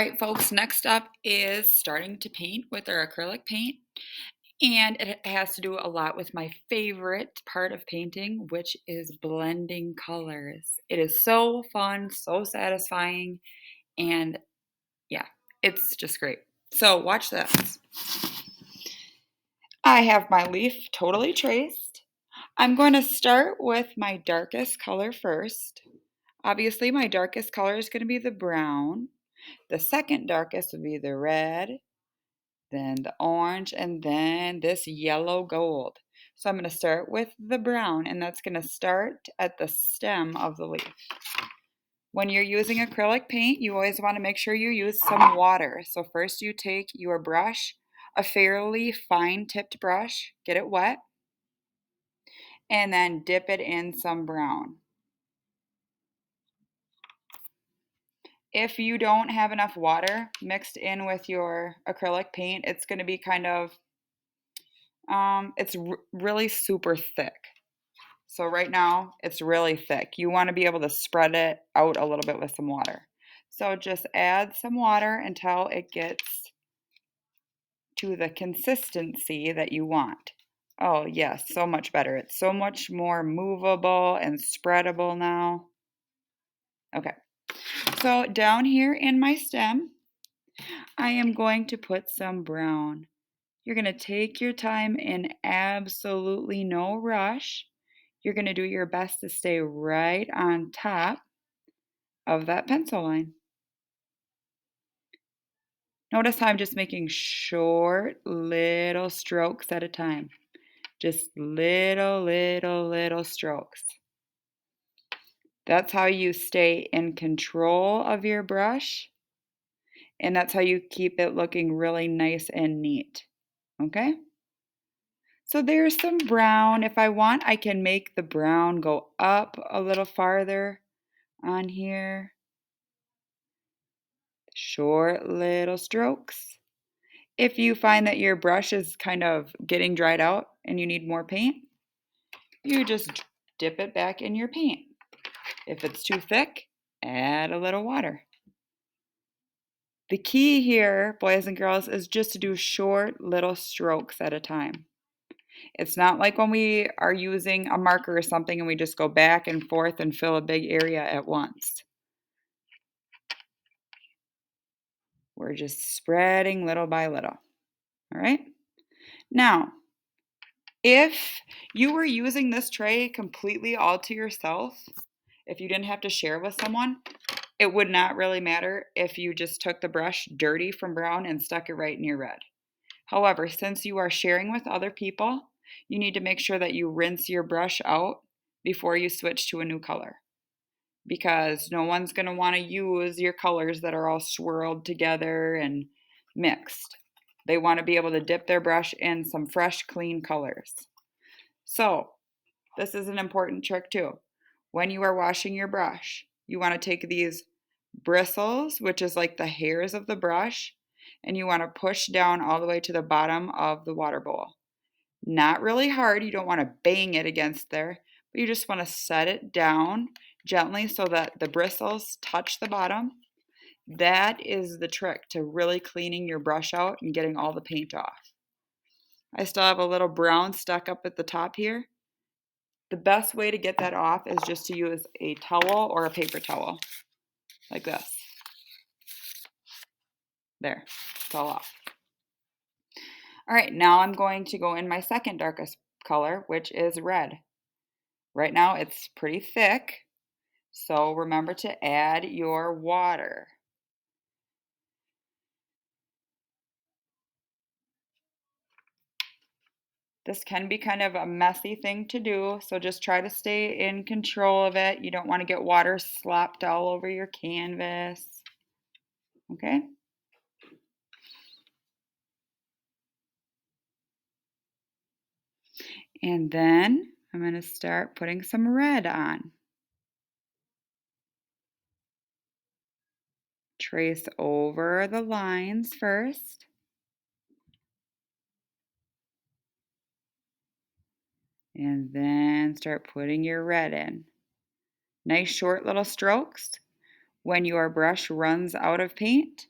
All right, folks, next up is starting to paint with our acrylic paint. And it has to do a lot with my favorite part of painting, which is blending colors. It is so fun, so satisfying, and yeah, it's just great. So, watch this. I have my leaf totally traced. I'm going to start with my darkest color first. Obviously, my darkest color is going to be the brown. The second darkest would be the red, then the orange, and then this yellow gold. So I'm going to start with the brown, and that's going to start at the stem of the leaf. When you're using acrylic paint, you always want to make sure you use some water. So first you take your brush, a fairly fine tipped brush, get it wet, and then dip it in some brown. If you don't have enough water mixed in with your acrylic paint, it's going to be kind of, really super thick. So right now it's really thick. You want to be able to spread it out a little bit with some water. So just add some water until it gets to the consistency that you want. Oh yes, so much better. It's so much more movable and spreadable now. Okay, so down here in my stem, I am going to put some brown. You're going to take your time in absolutely no rush. You're going to do your best to stay right on top of that pencil line. Notice how I'm just making short little strokes at a time. Just little strokes. That's how you stay in control of your brush, and that's how you keep it looking really nice and neat. Okay? So there's some brown. If I want, I can make the brown go up a little farther on here. Short little strokes. If you find that your brush is kind of getting dried out and you need more paint, you just dip it back in your paint. If it's too thick, add a little water. The key here, boys and girls, is just to do short little strokes at a time. It's not like when we are using a marker or something and we just go back and forth and fill a big area at once. We're just spreading little by little. All right? Now, if you were using this tray completely all to yourself, if you didn't have to share with someone, it would not really matter if you just took the brush dirty from brown and stuck it right in your red. However, since you are sharing with other people, you need to make sure that you rinse your brush out before you switch to a new color, because no one's going to want to use your colors that are all swirled together and mixed. They want to be able to dip their brush in some fresh, clean colors. So, this is an important trick too. When you are washing your brush, you want to take these bristles, which is like the hairs of the brush, and you want to push down all the way to the bottom of the water bowl. Not really hard, you don't want to bang it against there, but you just want to set it down gently so that the bristles touch the bottom. That is the trick to really cleaning your brush out and getting all the paint off. I still have a little brown stuck up at the top here. The best way to get that off is just to use a towel or a paper towel, like this. There, it's all off. All right, now I'm going to go in my second darkest color, which is red. Right now it's pretty thick, so remember to add your water. This can be kind of a messy thing to do, so just try to stay in control of it. You don't want to get water slopped all over your canvas. Okay? And then I'm going to start putting some red on. Trace over the lines first. And then start putting your red in. Nice short little strokes. When your brush runs out of paint,